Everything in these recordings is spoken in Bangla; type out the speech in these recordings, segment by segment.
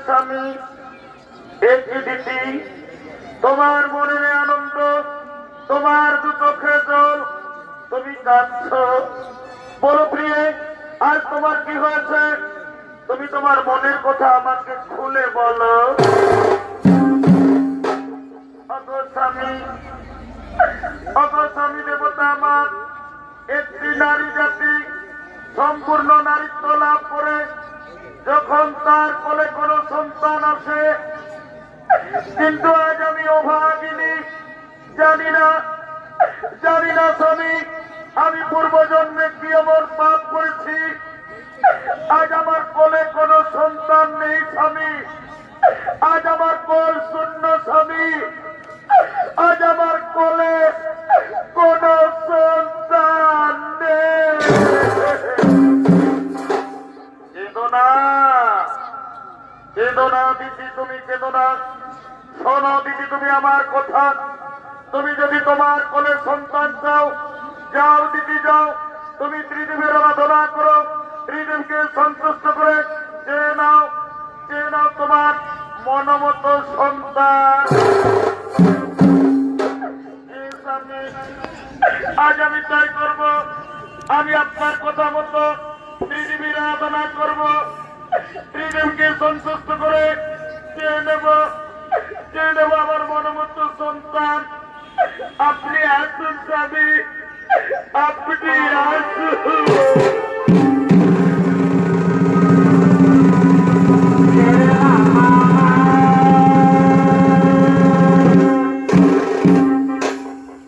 স্বামী একই দিদি, তোমার মনে আনন্দ, তোমার দু চোখে জল, তুমি কাঁদছ। বলো প্রিয়ে, আজ তোমার কি হয়েছে? তুমি তোমার মনের কথা আমাকে খুলে বলো। স্বামী দেবতা আমার, একটি নারী জাতি সম্পূর্ণ নারীত্ব লাভ করে যখন তার কোলে কোনো সন্তান আসে, কিন্তু আজ আমি অভাগিনী, জানি না স্বামী আমি পূর্বজন্মে কি এমন পাপ করেছি আজ আমার কোলে কোনো সন্তান নেই। স্বামী আজ আমার কোল শূন্য। স্বামী আজ আমার কোলে কোন সন্তান নেই। কেঁদো না দিদি, তুমি কেঁদো না। শোনো দিদি, তুমি আমার কথা, তুমি যদি তোমার কোলে সন্তান চাও, যাও দিদি যাও, তুমি ত্রিদেবের আরাধনা করো, ত্রিদেবকে সন্তুষ্ট করে চেয়ে নাও তোমার মনমতো সন্তান। আজ আমি তাই করব, আমি আপনার কথা মতো ত্রিদেবীর আরাধনা করব, ত্রিদেবকে সন্তুষ্ট করে চেয়ে নেব আমার মনমতো সন্তান। আপনি আসুন স্বামী, আপনি আসুন।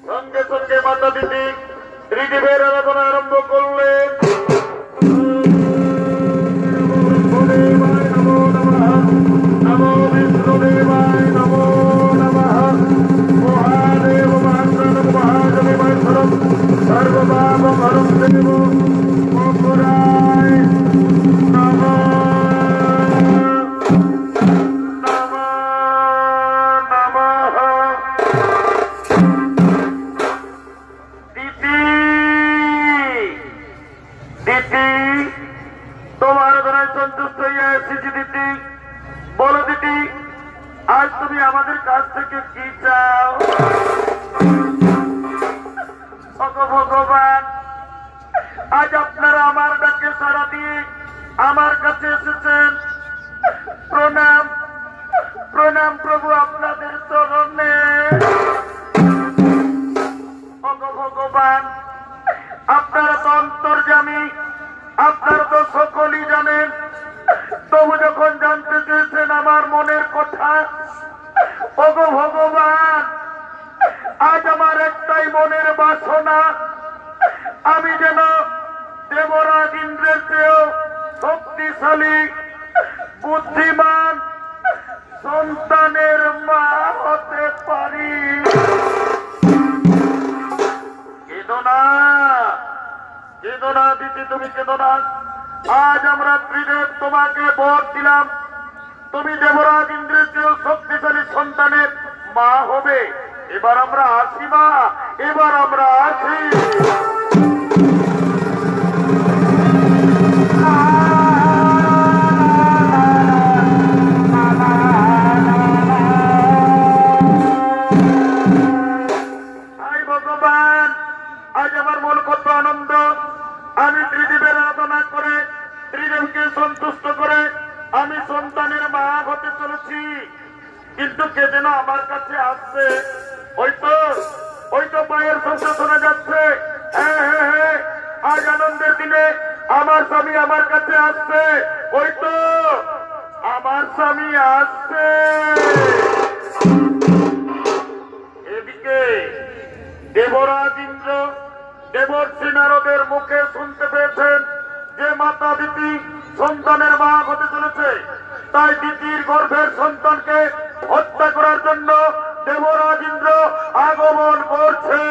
সঙ্গে সঙ্গে মাতা দিদি ত্রিদেবের আরাধনা আরম্ভ করলেন। নমো বিষ্ণুদেবায় নমো নমঃ। মহাদেব মহাদেব মহাদেবেশ্বরম সর্বপাপহরং দেব মকুরায় নমঃ। তোমার দ্বারাই সন্তুষ্ট হইয়া এসেছি দিদি। বলো দিদি, আজ তুমি আমাদের কাছ থেকে কি চাও? ভগবান, আজ আপনারা আমার ডাকে সাড়া দিয়ে আমার কাছে এসেছেন। প্রণাম প্রভু আপনাদের চরণে। ভগবান, আপনারা তো অন্তর্যামী, আপনারা তো সকলই জানেন, তবু যখন জানতে চেয়েছেন আমার মনের কথা, ভগবান, আজ আমার একটাই মনের বাসনা, আমি যেন দেবরাজ ইন্দ্রের চেয়েও শক্তিশালী বুদ্ধিমান সন্তানের মা হতে পারি। কেঁদো না দিদি, তুমি কেঁদো না। আজ আমরা ত্রিদেব তোমাকে বর দিলাম, তুমি দেবরাজ ইন্দ্রের চেয়েও শক্তিশালী সন্তানের মা হবে। এবার আমরা আসি মা, এবার আমরা আসি। ভগবান, আজ আমার মন কত আনন্দ। আমি ত্রিদেবের আরাধনা করে, ত্রিদেবকে সন্তুষ্ট করে আমি সন্তানের মা হতে চলেছি। কিন্তু কে যেন আমার কাছে আসছে, ওই তো পায়ের শব্দ শোনা যাচ্ছে। হ্যাঁ, আজ আনন্দের দিনে আমার স্বামী আমার কাছে আসছে। ওই তো আমার স্বামী আসছে। এদিকে দেবরাজ ইন্দ্র দেবর্ষি নারদের মুখে শুনতে পেয়েছেন যে মাতা দিতি সন্তানের মা হতে চলেছে, তাই দিতির গর্ভের সন্তানকে হত্যা করার জন্য দেবরাজ ইন্দ্র আগমন করছে।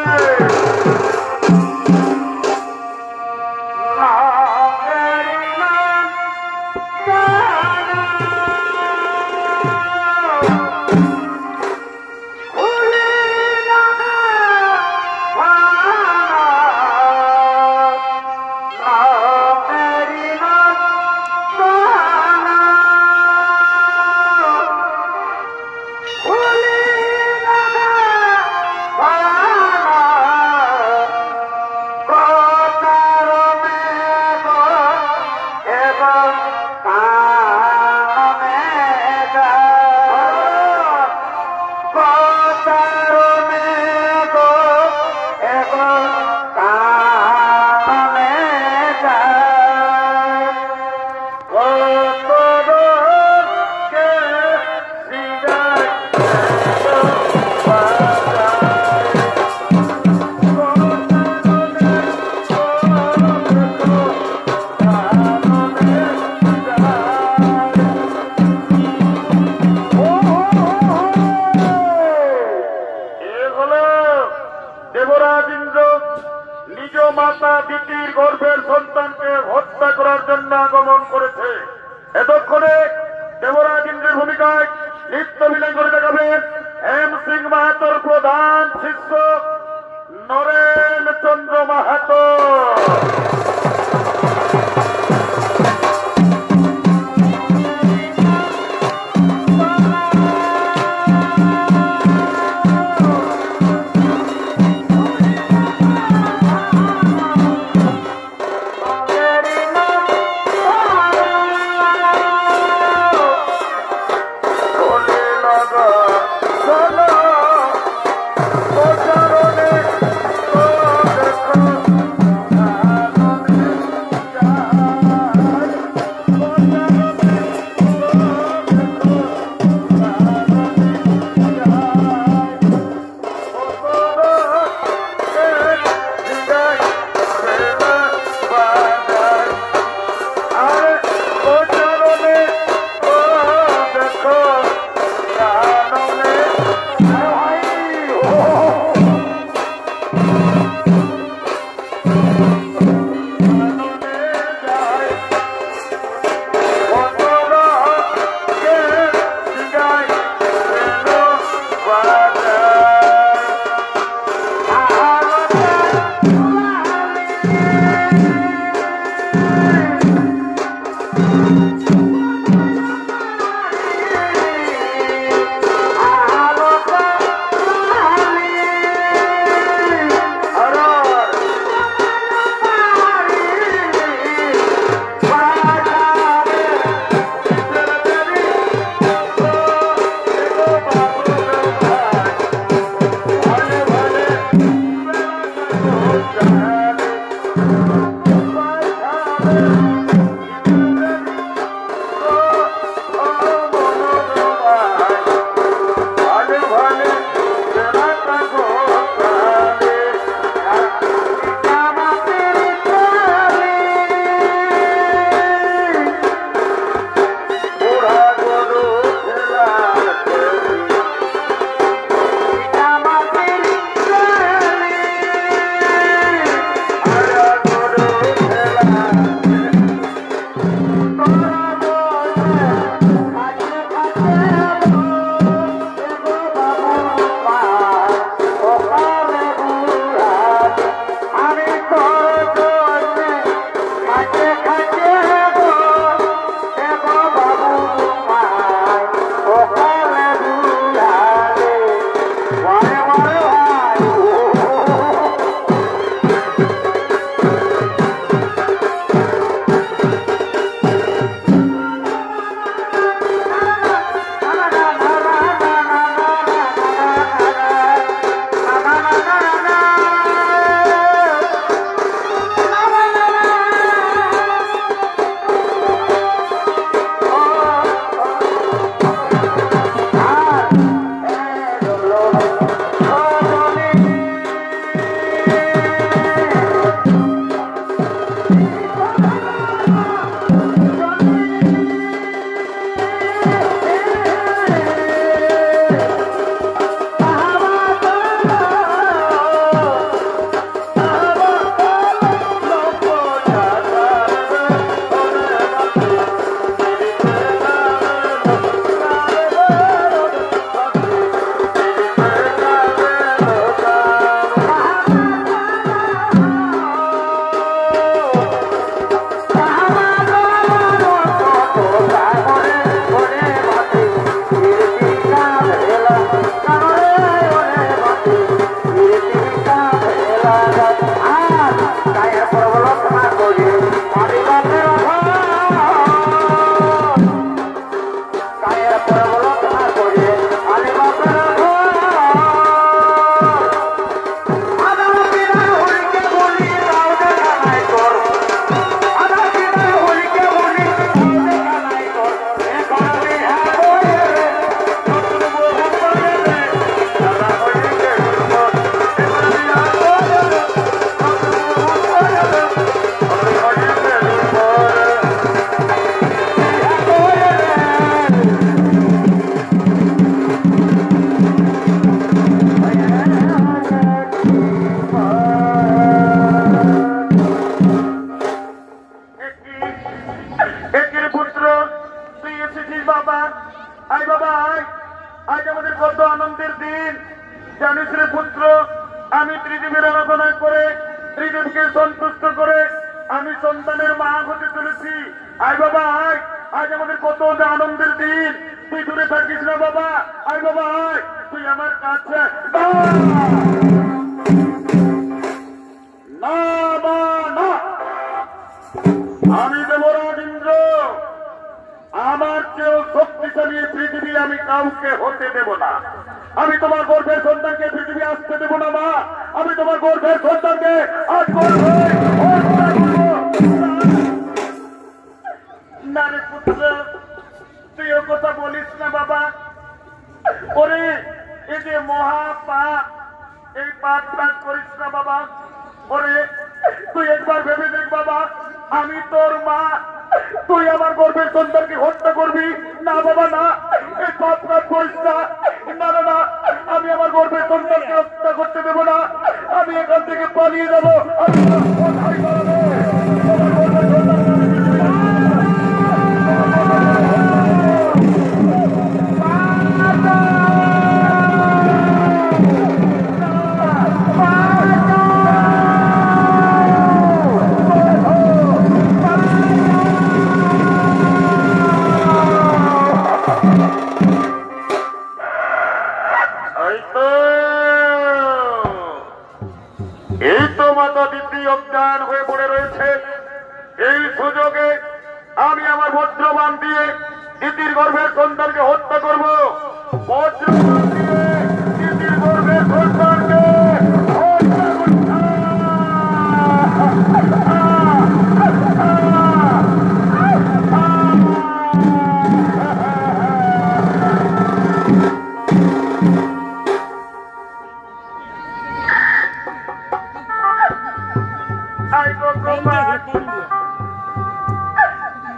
চারণে গো এখন কানে যায় কত রোগকে সিগায় দেবরাজ ইন্দ্র নিজ মাতা দিতির গর্ভের সন্তানকে হত্যা করার জন্য আগমন করেছে। এতক্ষণে দেবরাজ ইন্দ্রের ভূমিকায় নৃত্য অভিনয় করে দেখাবেন হেম সিং মাহাতোর প্রধান শিষ্য নরেন চন্দ্র মাহাতো। পুত্র আমি ত্রিদেবের আরাধনা করে ত্রিদেবকে সন্তুষ্ট করে আমি সন্তানের মা হতে চলেছি। আয় বাবা আয়, আজ আমাদের কত আনন্দের দিন। তুই দূরে থাকিস না বাবা, আয় বাবা আয়, তুই আমার কাছে। না বা না, আমি দেবরাজ ইন্দ্র, আমার চেয়েও শক্তিশালী পৃথিবী আমি কাউকে হতে দেব না। আমি তোমার গর্ভের সন্তানকে পৃথিবী আসতে দেব না মা। আমি তোমার গর্ভের সন্তানকে আজ না রে পুত্র, তুই ও কথা বলিস না বাবা। ওরে এই যে মহা পাপ, এই পাপটা করিস না বাবা। ওরে তুই একবার ভেবে দেখ বাবা, আমি তোর মা, তুই আমার গর্ভের সন্তানকে হত্যা করবি না বাবা না। এই পাপ কাজ করিস না। না না না, আমি আমার গর্ভের সন্তানকে হত্যা করতে দেবো না। আমি এখান থেকে পালিয়ে যাবো। এই তো মাতা দিদি অজ্ঞান হয়ে পড়ে রয়েছে। এই সুযোগে আমি আমার বজ্রবান দিয়ে দিদির গর্ভের সন্তানকে হত্যা করবো। বজ্রবান দিয়ে দিদির গর্ভের সন্তানকে হত্যা করবো।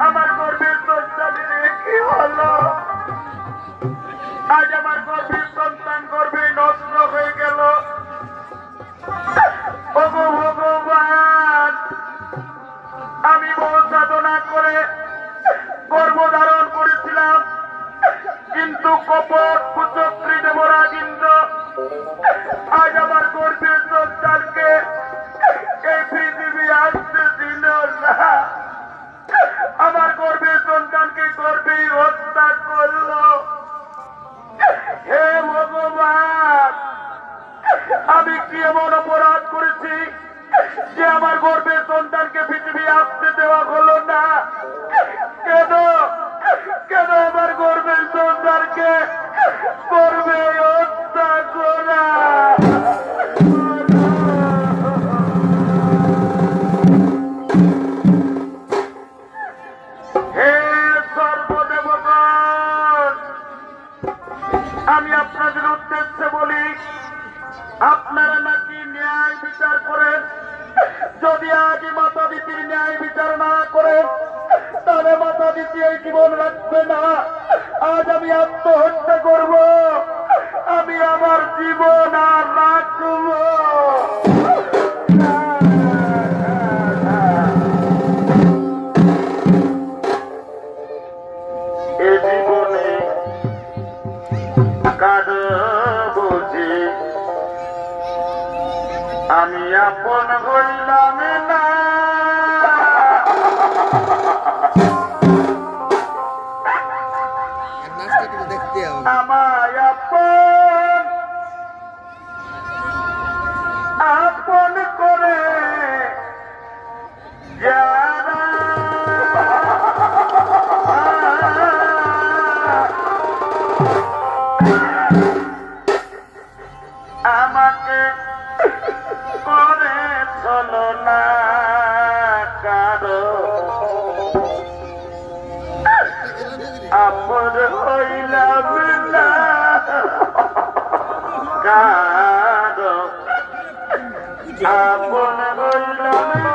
আমার গর্ভের সন্তানের কি হলো? আজ আমার গর্ভের সন্তান গর্ভে নষ্ট হয়ে গেল। ভগবান, আমি বহু সাধনা করে গর্ভ ধারণ করেছিলাম, কিন্তু কপট কুচক্রী দেবরাজ ইন্দ্র আজ আমার গর্ভের সন্তানকে এই পৃথিবী আসতে দিল না। আমার গর্ভের সন্তানকে গর্ভেই হত্যা করল। হে ভগবান, আমি কি এমন অপরাধ করেছি যে আমার গর্ভের সন্তানকে পৃথিবী আসতে দেওয়া হলো না? কেন কেন আমার গর্ভের সন্তানকে গর্ভে হত্যা করা? আমি আপনাদের উদ্দেশ্যে বলি, আপনারা নাকি ন্যায় বিচার করেন। যদি আজ মাতা দিদির ন্যায় বিচার না করেন, তাহলে মাতা দিদি এই জীবন রাখবে না। আজ আমি আত্মহত্যা করব। আমি আমার জীবন আর রাখব। এ জীবনে কার বুঝি আমি আপন হইলাম না। আমায় আপন করে যারা আমাকে করে চলো না কারো আপন হইলাম না কারো আপন হইলাম না।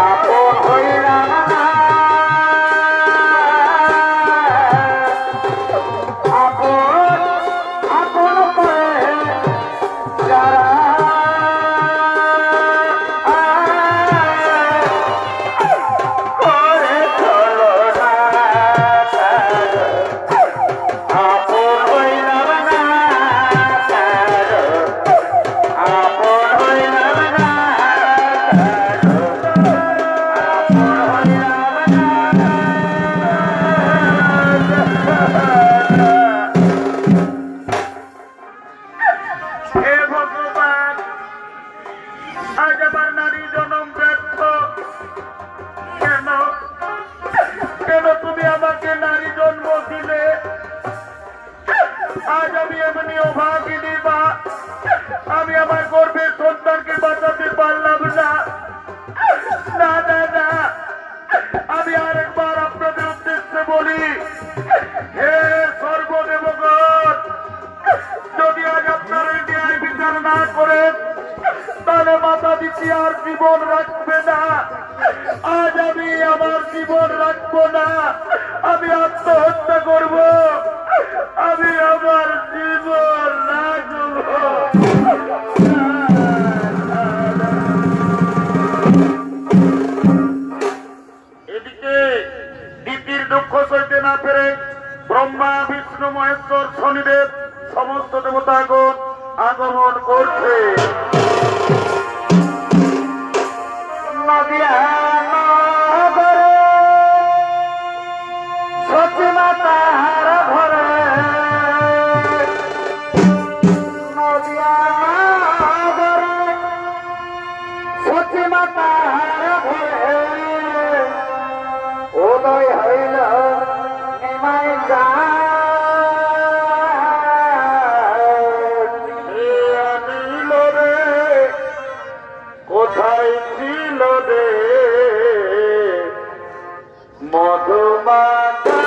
আপন হইলাম না, আপন করে যারা করে চলো দুঃখ সইতে না পেরে ব্রহ্মা বিষ্ণু মহেশ্বর শনিদেব সমস্ত দেবতাগণ আগমন করছে। নদিয়া নগরে সতী মাতার ঘরে, নদিয়া নগরে সতী মাতার ঘরে উদয় হইল নিমাই আনিল রে, কোথায় ছিল রে মধুমাতা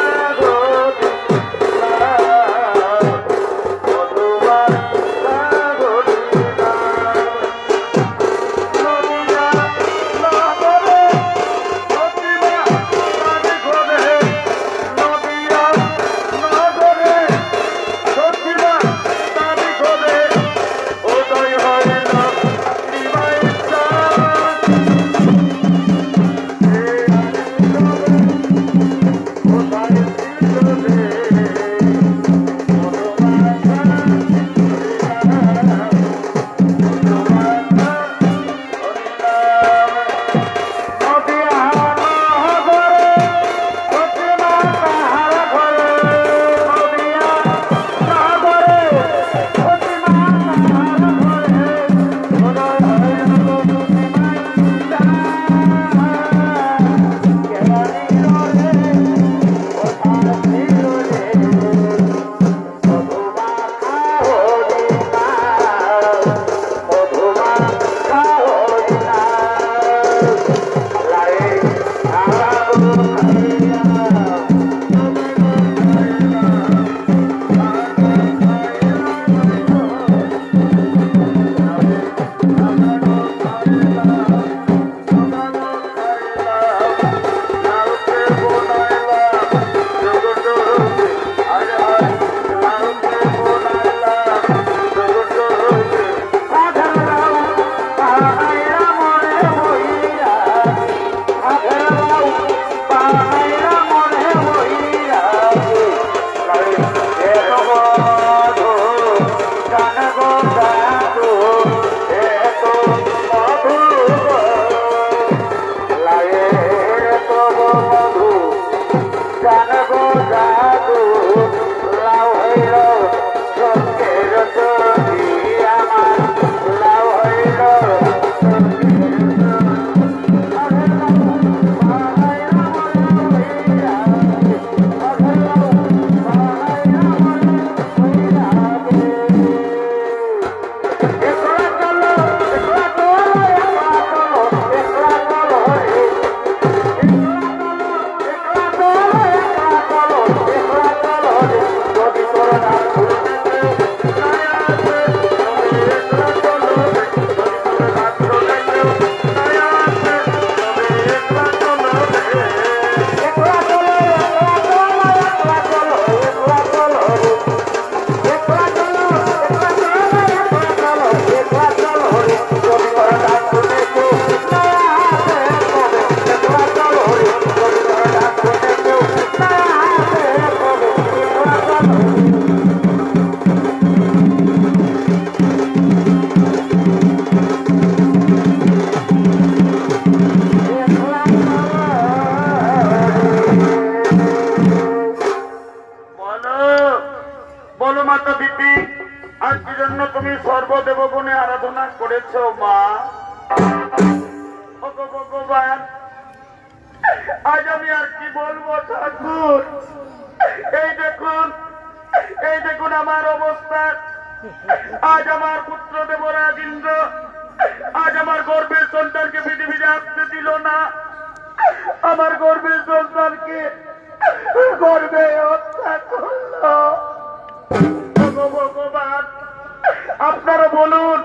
আপনারা বলুন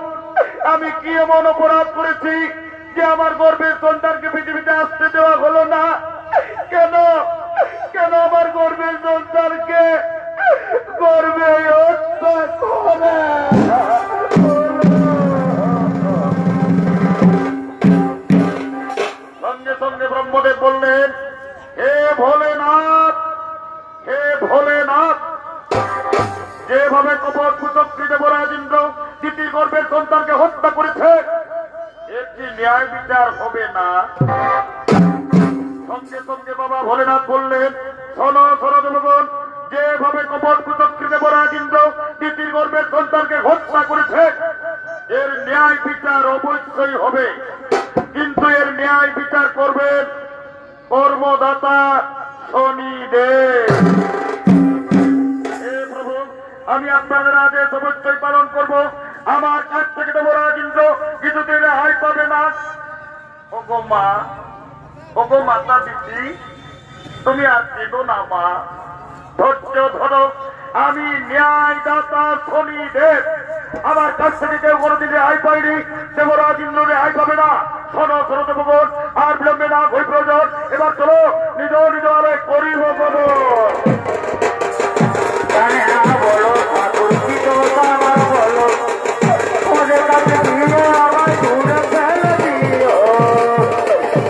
আমি কি এমন অপরাধ করেছি যে আমার গর্ভের সন্তানকে পৃথিবীতে আসতে দেওয়া হলো না? কেন কেন আমার গর্ভের সন্তানকে গর্ভে হত্যা করে? সঙ্গে সঙ্গে ব্রহ্মদেব বললেন, হে ভোলেনাথ, যেভাবে কপট কুচক্রী দেবরাজ ইন্দ্র তিতির গর্ভের সন্তানকে হত্যা করেছে, এর কি ন্যায় বিচার হবে না? সঙ্গে সঙ্গে বাবা ভোলেনাথ বললেন, শোনো শোনো দেবগণ, যেভাবে কপট কুচক্রী দেবরাজ ইন্দ্র তিতির গর্ভের সন্তানকে হত্যা করেছে, এর ন্যায় বিচার অবশ্যই হবে। কিন্তু এর ন্যায় বিচার করবেন কর্মদাতা শনিদেব। হে প্রভু, আমি আপনাদের আদেশ অবশ্যই পালন করব। আমার কাছ থেকে দেবরাজ ইন্দ্র কিছুতেই রেহাই পাবে না। ওগো মা, ওগো মাতা দিদি, তুমি আর কেঁদো না মা, ধৈর্য ধরো। আমি ন্যায়দাতা শনিদেব, আমার কাছ থেকে কেউ কোনোদিন রেহাই পাইনি, দেবরাজ ইন্দ্র রেহাই পাবে না। শোনো শোনো দেবগণ, আর বিলম্বে না হই প্রয়োজন। এবার চলো নিজ নিজ আরে করিব বলো। বলো ঠাকুর কি তোমার বলো, ওদের কাছে দিয়ে আমার দূরে ফেলে দিও,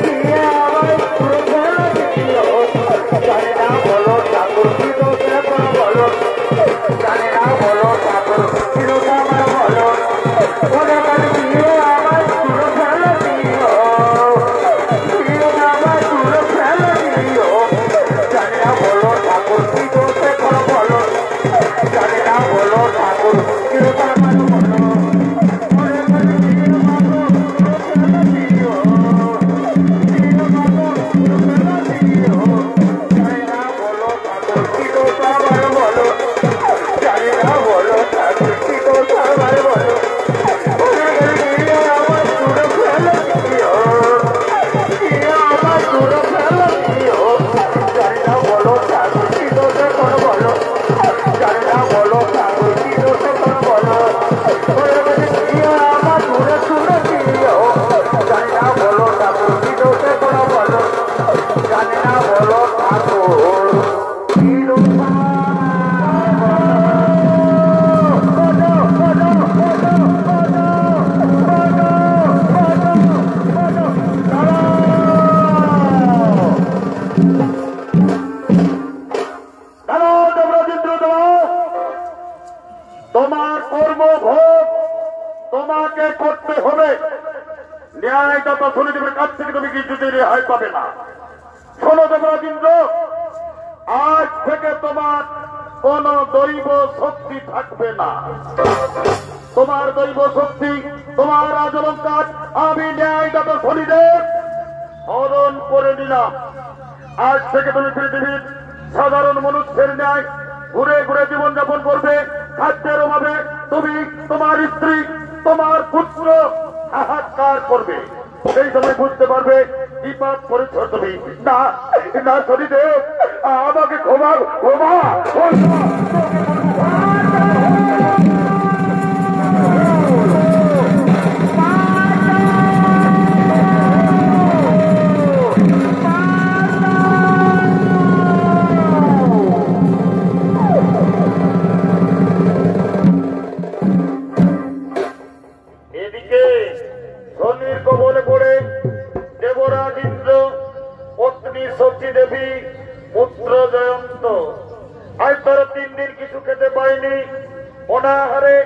দিয়ে আমার দূরে ফেলে দিও। জানে না বলো ঠাকুর কি তোমার বলো, জানে না বলো ঠাকুর কি তোমার বলো, ওদের কাছে দিয়ে আমার দূরে ফেলে দিও, দিয়ে আমার দূরে ফেলে দিও। জানে না বলো ঠাকুর কি তোমার বলো, জানে না বলো ঠাকুর কি তোমার বলো, ওদের কাছে দিয়ে আমার দূরে ফেলে দিও, দিয়ে আমার দূরে ফেলে দিও। জানে না বলো ঠাকুর কি তোমার বলো, জানে না বলো ঠাকুর কি তোমার বলো, ওদের কাছে দিয়ে আমার দূরে ফেলে দিও, দিয়ে আমার দূরে ফেলে দিও। জানে না বলো ঠাকুর কি তোমার বলো, জানে না বলো ঠাকুর কি তোমার বলো, ওদের কাছে দিয়ে আমার দূরে দূরে দিও। জানে না বলো ঠাকুর কি তোমার বলো, জানে না বলো ঠাকুর কি তোমার তোমার কর্মভোগ তোমাকে করতে হবে। ন্যায়দাতা শনিদেবের কাছ থেকে তুমি কিছুতেই রেহাই পাবে না। শোনো দেবরাজ ইন্দ্র, আজ থেকে তোমার কোন দৈব শক্তি থাকবে না। তোমার দৈব শক্তি, তোমার রাজলঙ্কার আমি ন্যায়দাতা শনিদেব হরণ করে নিলাম। আজ থেকে তুমি পৃথিবীর সাধারণ মানুষের ন্যায় ঘুরে ঘুরে জীবনযাপন করবে। খাদ্যের অভাবে তুমি, তোমার স্ত্রী, তোমার পুত্র হাহাকার করবে। সেই সময় বুঝতে পারবে কি পাপ করেছ তুমি। না না শনিদেব, আমাকে ক্ষমা ক্ষমা এদিকে শনির কবলে পড়ে দেবরাজ ইন্দ্র, পত্নী সতী দেবী, পুত্র জয়ন্ত আজ তারা 3 দিন কিছু খেতে পায়নি। অনাহারে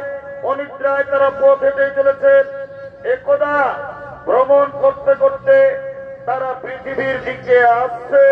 অনিদ্রায় তারা পথ হেঁটে চলেছে। একদা ভ্রমণ করতে করতে তারা পৃথিবীর দিকে আসছে।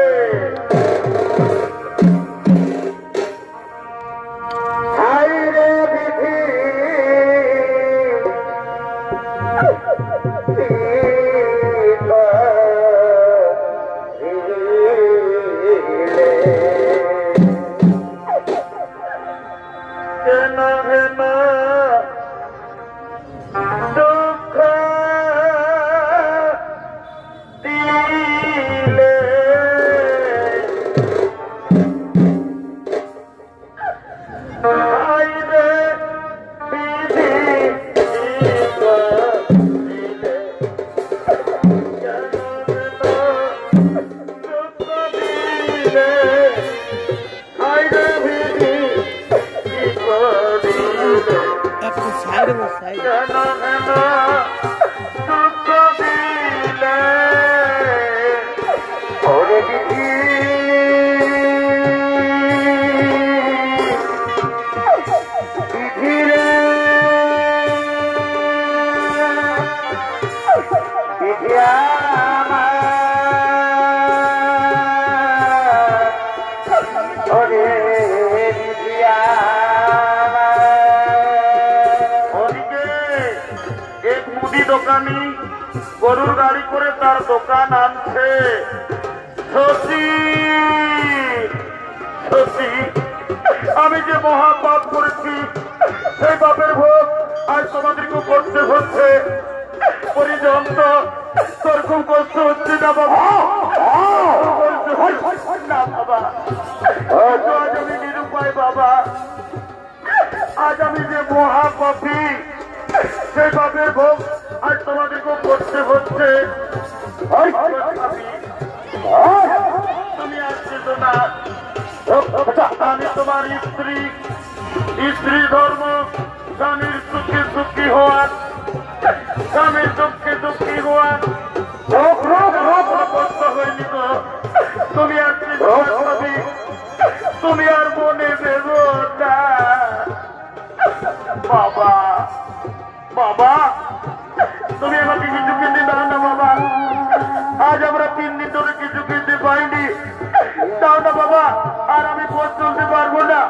গরুর গাড়ি করে তার দোকান আনছে। শশী, শশী, আমি যে মহা পাপ করেছি সেই পাপের ভোগ আজ তোমাদেরকে করতে হচ্ছে। পরিজন তো তোর খুব কষ্ট হচ্ছে না বাবা? না বাবা, আজ আমি নিরুপায় বাবা। আজ আমি যে মহা পাপী সেই পাপের ভোগ আজ তোমাদেরকে করতে হচ্ছে। তুমি আসছো না, আমি তোমার স্ত্রী, স্ত্রী ধর্ম স্বামীর সুখে সুখী হওয়ার, স্বামীর দুঃখে দুঃখী হওয়ার কষ্ট হয়নি তো। তুমি আজকে ভাবি, তুমি আর মনে দেব না বাবা। বাবা, তুমি আমাকে কিছু খেতে দাও না বাবা। আজ আমরা 3 দিন ধরে কিছু খেতে পাইনি, দাও না বাবা। আর আমি পথ চলতে পারবো না,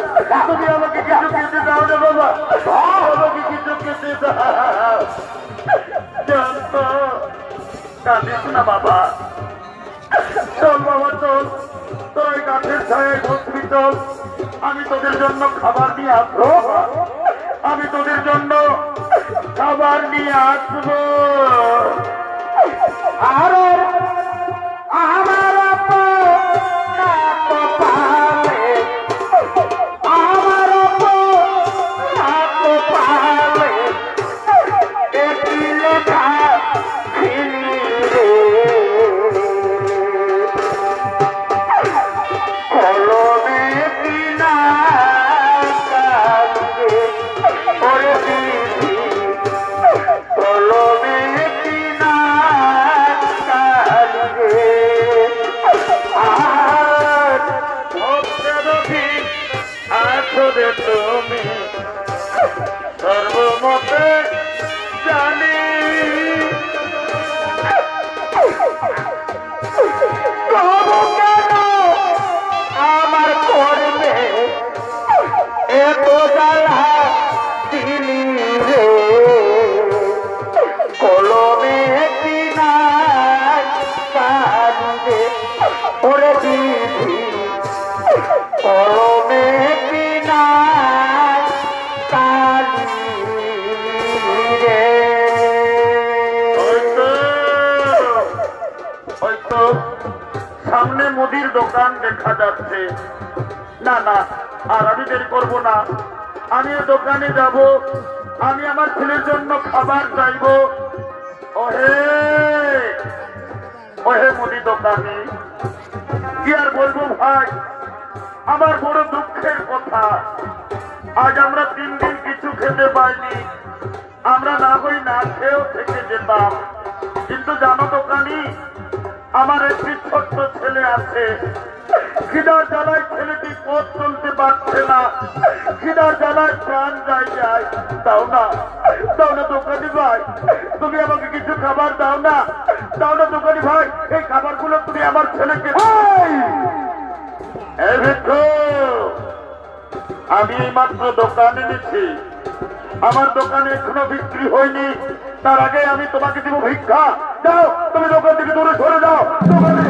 তুমি আমাকে কিছু খেতে দাও না বাবা। আমাকে কিছু খেতে দাও। কাঁদিস না বাবা, চল বাবা চল, তোর ওই গাছের ছায় বসবি চল। আমি তোদের জন্য খাবার নিয়ে আসবো, আমি তোদের জন্য খাবার নিয়ে আসবো। আর আমার তুমি সর্বমতে জানি, আমার করবে এত জ্বালা দিলি রে। কলমে কিনা কাঁদে ওরে দিদি, কলমে কিনা কালি রে। হয়তো সামনে মুদির দোকান দেখা যাচ্ছে। না না, আর আমি দেরি করবো না, আমি দোকানে যাব, আমি আমার ছেলের জন্য খাবার চাইব। ওহে ওহে মুদি দোকানি, কি আর বলবো ভাই, আমার বড় দুঃখের কথা। আজ আমরা 3 দিন কিছু খেতে পাইনি, আমরা না হই না খেয়েও থেকে যেতাম। কিন্তু জানো দোকানি, আমার একটি ছোট্ট ছেলে আছে, খিদার জ্বালায় ছেলেটি পথ চলতে পারছে না, খিদার জ্বালায় প্রাণ যায় যায়। দাও না, দাও না দোকানি ভাই, তুমি আমাকে কিছু খাবার দাও না, দাও না দোকানি ভাই, এই খাবারগুলো তুমি আমার ছেলেকে। আমি এই মাত্র দোকান এনেছি, আমার দোকানে এখনো বিক্রি হয়নি, তার আগে আমি তোমাকে দেবো ভিক্ষা। যাও, তুমি দোকান থেকে দূরে সরে যাও, দোকানে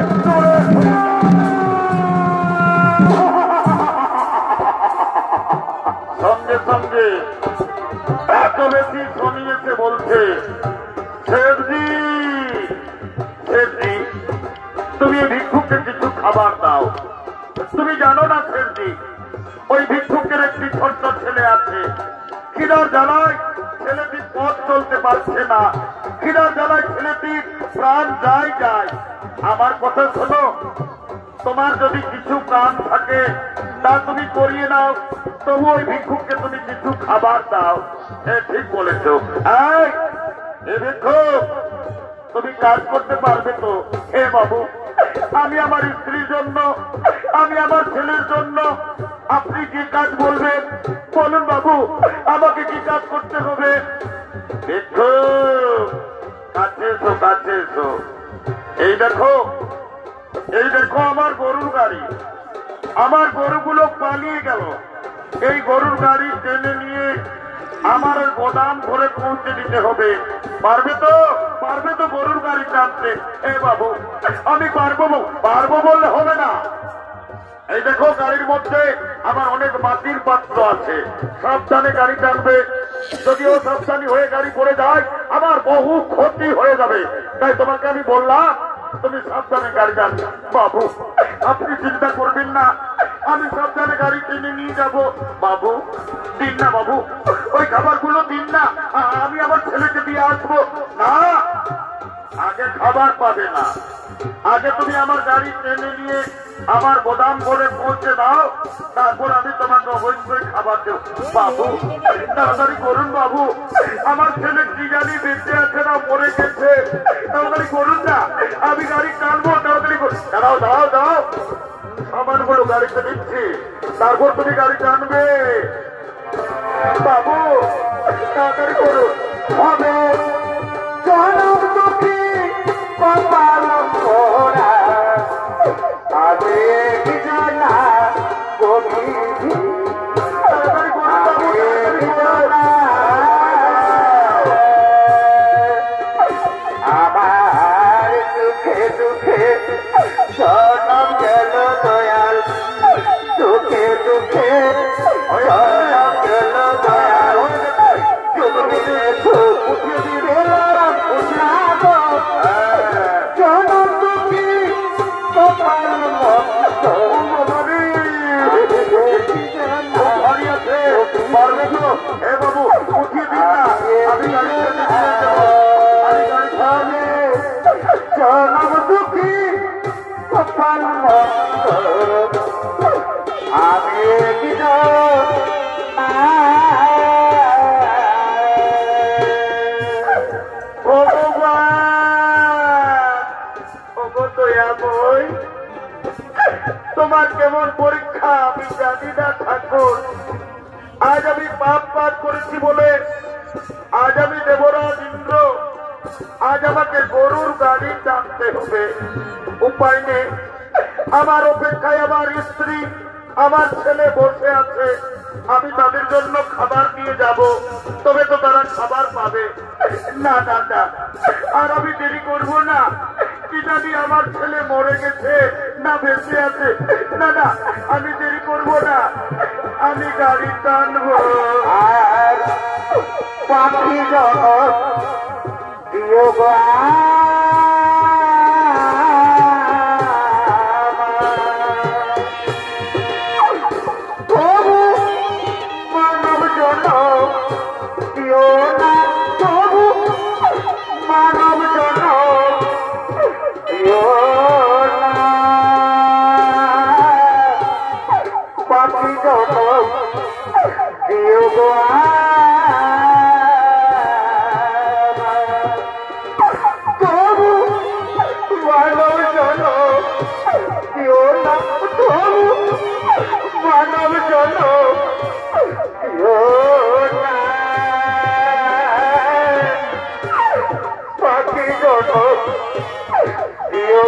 সঙ্গে সঙ্গে এত বেশি শুনিয়েছে বলছে, শেঠজি, শেঠজি, তুমি ভিক্ষুককে কিছু খাবার দাও। তুমি জানো না শেঠজি, ওই ভিক্ষুকের একটি ছোট্ট ছেলে আছে, খিদার জ্বালায় ছেলেটি পথ চলতে পারছে না, খিদার জ্বালায় ছেলেটি প্রাণ যায় যায়। আমার কথা শোনো, তোমার যদি কিছু কান থাকে তা তুমি করিয়ে নাও, তবু ওই ভিক্ষুককে তুমি কিছু খাবার দাও। ঠিক বলেছ। এই ভিক্ষুক, তুমি কাজ করতে পারবে তো? হে বাবু, আমি আমার স্ত্রীর জন্য, আমি আমার ছেলের জন্য আপনি কি কাজ বলবেন বলুন বাবু, আমাকে কি কাজ করতে হবে? ভিক্ষুক, কাছে এসো, কাছে এসো। এই দেখো, এই দেখো আমার গরুর গাড়ি, আমার গরুগুলো পালিয়ে গেল। এই গরুর গাড়ি টেনে নিয়ে আমার গোদাম ঘরে পৌঁছে দিতে হবে, পারবে তো? পারবে তো গরুর গাড়ি টানতে? এ বাবু আমি পারবো, পারবো বললে হবে না। এই দেখো গাড়ির মধ্যে আমার অনেক মাটির পাত্র আছে, সাবধানে গাড়ি টানবে। যদিও সাবধানী হয়ে গাড়ি পড়ে যায় আমার বহু ক্ষতি হয়ে যাবে, তাই তোমাকে আমি বললাম তুমি সাবধানে গাড়ি টানবে। বাবু আপনি চিন্তা করবেন না, আমি সাবধানে গাড়ি টেনে নিয়ে যাব। বাবু দিন না বাবু, ওই খাবারগুলো দিন না, আমি আমার ছেলেকে দিয়ে আসবো। না, আগে খাবার পাবে না, আগে তুমি আমার গাড়ি টেনে নিয়ে আমার গোদাম ঘরে পৌঁছে দাও, তারপর আমি তোমাকে অবশ্যই খাবার দেব। বাবু তাড়াতাড়ি করুন বাবু, আমার ছেলে কি জানি বেঁচে আছে না মরে গেছে, তাড়াতাড়ি করুন না, আমি গাড়ি টানবো। তাড়াতাড়ি করুন, দাঁড়াও দাঁড়াও দাঁড়াও, সামানগুলো গাড়িতে দিচ্ছি, তারপর তুমি গাড়ি টানবে। বাবু তাড়াতাড়ি করুন। হবে জনম দুঃখী কপাল মোরা আবে বিজনা গভীর তাড়াতাড়ি করুন বাবু, তাড়াতাড়ি করুন। আমার দুঃখে দুঃখে জনম গেল দয়াল, দুঃখে দুঃখে জনম গেল দয়াল, জনম দুঃখী কপাল পারবে তো? হে বাবু উঠিয়ে দিন না, আমি গাড়ি টেনে নিয়ে যাবো, আমি গাড়ি চালাবো। জনম দুঃখী কপাল আমি তোমার কেমন পরীক্ষা আমি জানি না ঠাকুর। আজ আমি পাপ পাপ করেছি বলে আজ আমি দেবরাজ ইন্দ্র, আজ আমাকে গরুর গাড়ি টানতে হবে। উপায় নেই, আমার অপেক্ষায় আমার স্ত্রী আমার ছেলে বসে আছে, আমি তাদের জন্য খাবার নিয়ে যাব, তবে তো তারা খাবার পাবে। না না না, আর আমি দেরি করব না, কি জানি আমার ছেলে মরে গেছে না বেঁচে আছে। না না, আমি দেরি করব না, আমি গাড়ি টানবো। আর পাখি জগৎ বিয়োগ তবু মানব জন দিও না, তবু মানব জন দিও না, পাখি জগৎ বিয়োগ তবু মানব জন দিও না, তবু মানব জন দিও না, পাখি জন দিও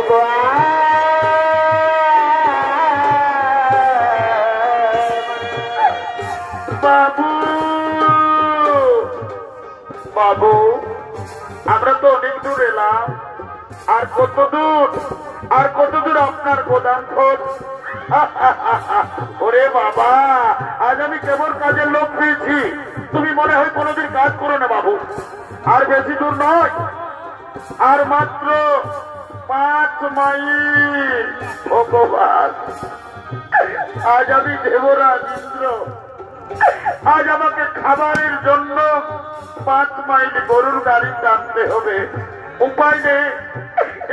বাবু বাবু আমরা তো অনেক দূর এলাম, আর কত দূর, আর কত দূর আপনার গোদাম খোঁজ। ওরে বাবা, আজ আমি কেমন কাজের লোক পেয়েছি, তুমি মনে হয় কোনোদিন কাজ করো না বাবু। আর বেশি দূর নয়, আর মাত্র 5 মাইল। ভগবান, আজ আমি দেবরাজ ইন্দ্র, আজ আমাকে খাবারের জন্য 5 মাইল গরুর গাড়ি টানতে হবে। উপায় নেই,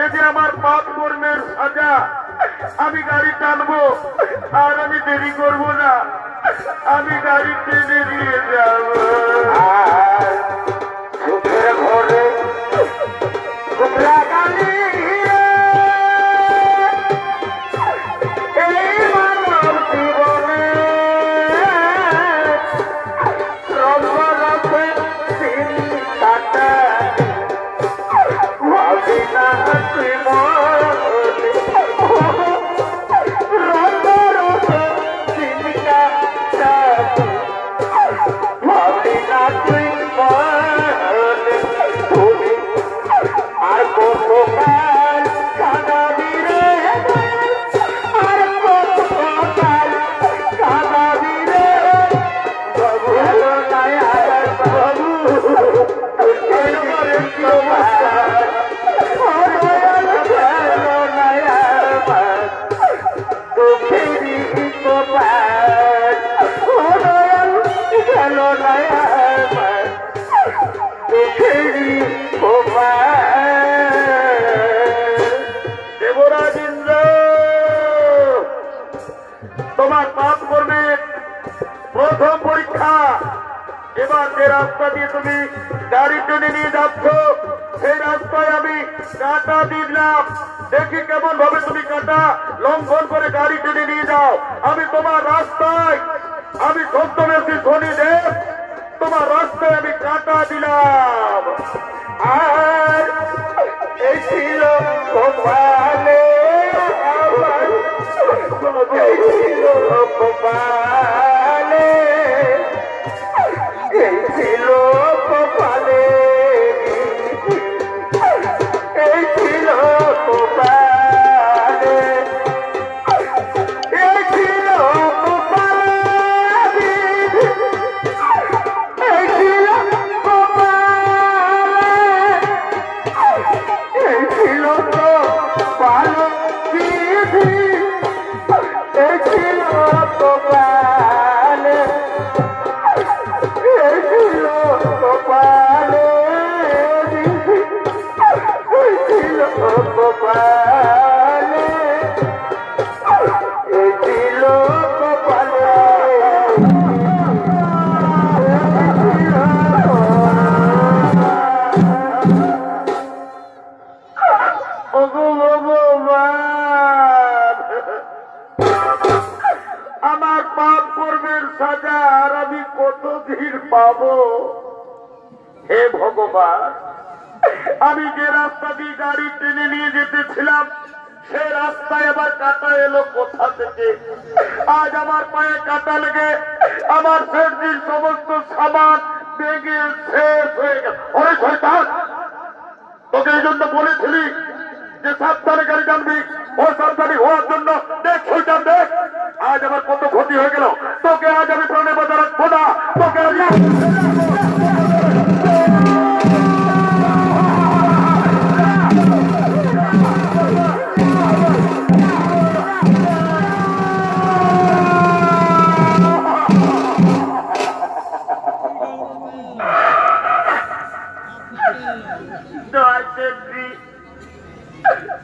এ যে আমার পাপ কর্মের সাজা, আমি গাড়ি টানবো, আর আমি দেরি করব না, আমি গাড়ি টেনে নিয়ে যাব। আর সুখের ঘরে শুক্লা গালি এই মানব জীবনে রসে চিন্তাটা ভাবি না তুই মনে রসে চিন্তাটা ভাবি না তুই মনে তোমার পাপ করবে প্রথম পরীক্ষা। এবার যে রাস্তা দিয়ে তুমি গাড়ি টেনে নিয়ে যাচ্ছ সেই রাস্তায় আমি কাঁটা দিলাম, দেখি কেমন ভাবে তুমি কাঁটা লঙ্ঘন করে গাড়ি টেনে নিয়ে যাও। আমি তোমার রাস্তায়, আমি ছদ্মবেশী শনিদেব, তোমার রাস্তায় আমি কাঁটা দিলাম। আর এই ছিল কপালে আমার, এই ছিল কপালে, এই ছিল কপালে, এই ছিল কপালে, এই ছিল কপালে, এই ছিল কপালে, এই ছিল কপালে, এই ছিল কপালে, এই ছিল কপালে, এই ছিল কপালে, এই ছিল কপালে, ওগো ভগবান, আমার পাপ কর্মের সাজা আর আমি কতদিন পাবো? হে ভগবান, আমি যে রাস্তা দিয়ে গাড়ি টেনে নিয়ে যেতেছিলাম সেই রাস্তায় আবার কাঁটা এলো কোথা থেকে? আজ আমার পায়ে কাঁটা লেগে আমার সেদিন সমস্ত সামান বেগে শেষ হয়ে গেল। ওরে শয়তান, তোকে এই জন্য বলেছিলি যে সাবধানে গাড়ি টানবি, ও সাবধানী হওয়ার জন্য। দেখ শয়তান, দেখ আজ আমার কত ক্ষতি হয়ে গেল। তোকে আজ আমি প্রাণে বাজার রাখবো না, তোকে আজ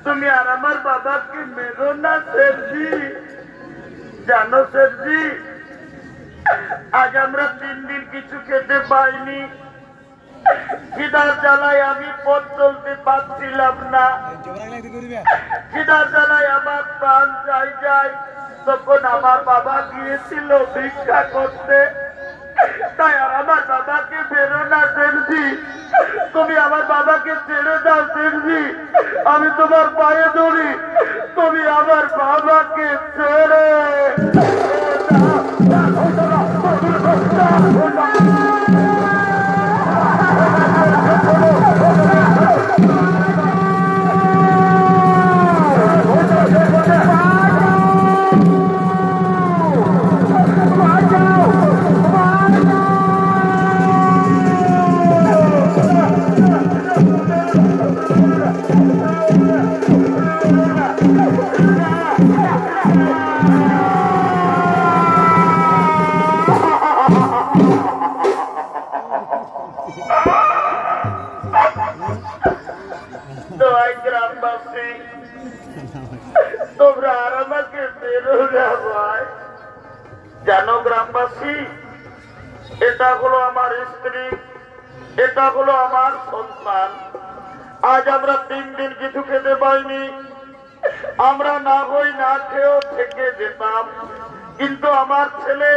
তুমি আর আমার বাবাকে মেরো না শেরজি। জানো শেরজি, আজ আমরা 3 দিন কিছু খেতে পাইনি। খিদার জ্বালায় আমি পথ চলতে পারছিলাম না। খিদার জ্বালায় আমার প্রাণ যায়। তখন আমার বাবা গিয়েছিল ভিক্ষা করতে। তাই আর আমার বাবাকে বেরো না শেরজি, তুমি আমার বাবাকে ছেড়ে দাও শেরজি। আমি তোমার পায়ে ধরি, তুমি আমার বাবাকে ছেড়ে গ্রামবাসী, তোমরা আর আমাকে বেরো না ভাই। জানো গ্রামবাসী, এটা হলো আমার স্ত্রী, এটা হলো আমার সন্তান। আজ আমরা 3 দিন কিছু খেতে পাইনি। আমরা না হই না খেয়েও থেকে যেতাম, কিন্তু আমার ছেলে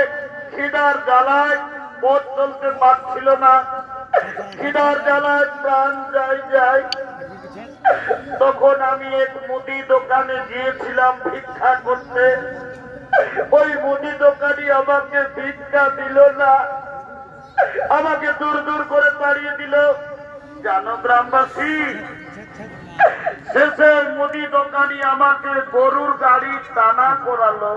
খিদার জ্বালায় পথ চলতে পারছিল না। খিদার জ্বালায় প্রাণ যায়। তখন আমি এক মুদি দোকানে গিয়েছিলাম ভিক্ষা করতে। ওই মুদি দোকানি আমাকে ভিক্ষা দিল না, আমাকে দূর করে তাড়িয়ে দিল। জানো গ্রামবাসী, শেষে মুদি দোকানি আমাকে গরুর গাড়ি টানা করালো,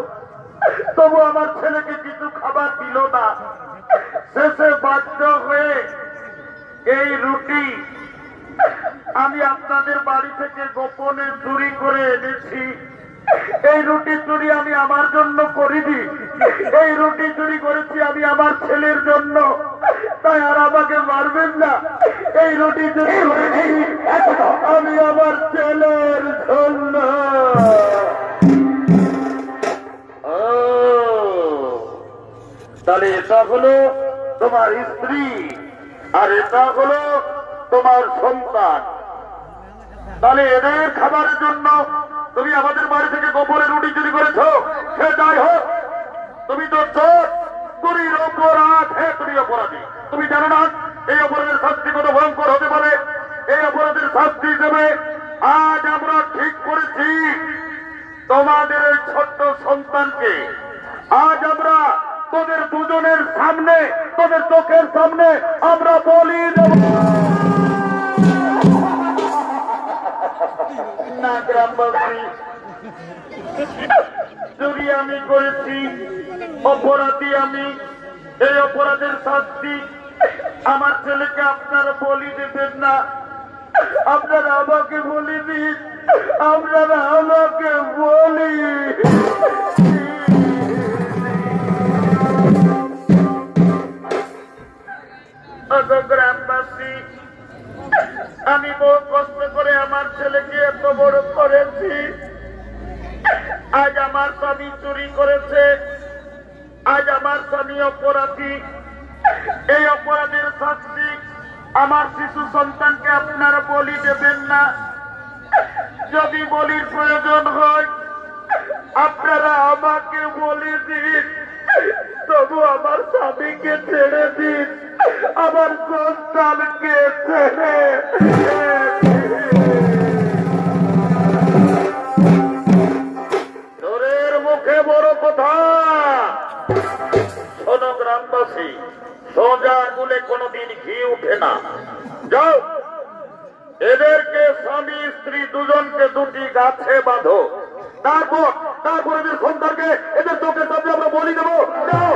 তবু আমার ছেলেকে কিছু খাবার দিল না। শেষে বাধ্য হয়ে এই রুটি আমি আপনাদের বাড়ি থেকে গোপনে চুরি করে এনেছি। এই রুটি চুরি আমি আমার জন্য করিনি, এই রুটি চুরি করেছি আমি আমার ছেলের জন্য। তাই আর আমাকে মারবেন না। এই রুটি চুরি করেছি আমি আমার ছেলের জন্য। তাহলে এটা হলো তোমার স্ত্রী আর এটা হলো তোমার সন্তান। তাহলে এদের খাবারের জন্য তুমি আমাদের বাড়ি থেকে গোপনে রুটি চুরি করেছো, সে যাই হোক, তুমি তো চোর, চুরির অপরাধ, তুমি অপরাধী। তুমি জানো না এই অপরাধের শাস্তি কত ভয়ঙ্কর হতে পারে? এই অপরাধের শাস্তি হিসেবে আজ আমরা ঠিক করেছি তোমাদের এই ছোট্ট সন্তানকে আজ আমরা তোদের দুজনের সামনে, তোদের চোখের সামনে আমরা বলি দেব না। গ্রামবাসী, চুরি আমি করেছি, অপরাধী আমি, এই অপরাধের শাস্তি আমার ছেলেকে আপনারা বলি দেবেন না। আপনারা আমাকে বলি দিন, আপনারা আমাকে বলি। গ্রামবাসী, আমি বহু কষ্ট করে আমার ছেলেকে এত বড় করেছি। আজ আমার স্বামী চুরি করেছে, আজ আমার স্বামী অপরাধী। এই অপরাধের শাস্তি আমার শিশু সন্তানকে আপনারা বলি দেবেন না। যদি বলির প্রয়োজন হয় আপনারা আমাকে বলি দিন, তবু আমার স্বামীকে ছেড়ে দিন, আমার সন্তানকে ছেড়ে। চোরের মুখে বড় কথা। শোনো গ্রামবাসী, সোজা আঙুলে কোনোদিন ঘি উঠে না। যাও, এদেরকে স্বামী স্ত্রী দুজনকে দুটি গাছে বাঁধো, তারপর এদের সন্তানকে এদের চোখের সামনে আমরা বলি দেবো। যাও।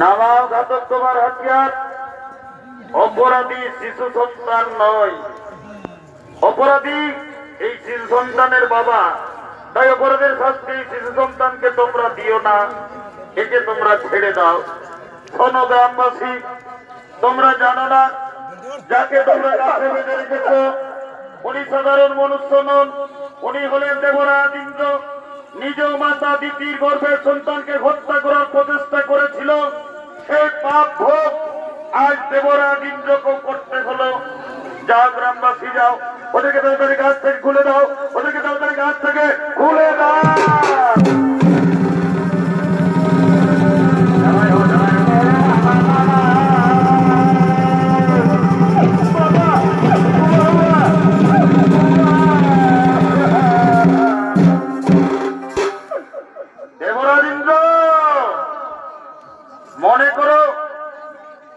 নামাও ঘাতক তোমার হাতিয়ার। অপরাধী শিশু সন্তান নয়, অপরাধী এই শিশু সন্তানের বাবা। তাই অপরাধের শাস্তি শিশু সন্তানকে তোমরা দিও না, একে তোমরা ছেড়ে দাও। শোনো গ্রামবাসী, তোমরা জানো না যাকে তোমরা কাছে বেঁধে রেখেছ উনি সাধারণ মনুষ্য নন, উনি হলেন দেবরাজ ইন্দ্র। নিজ মাতা দিতির গর্ভের সন্তানকে হত্যা করার প্রচেষ্টা করেছিল। সেই পাপ ভোগ আজ দেবরাজ ইন্দ্রকেও করতে হলো। যাও গ্রামবাসী যাও, ওদেরকে তাড়াতাড়ি গাছ থেকে খুলে দাও, ওদেরকে তাড়াতাড়ি গাছ থেকে খুলে দাও। দেবরাজ ইন্দ্র, মনে করো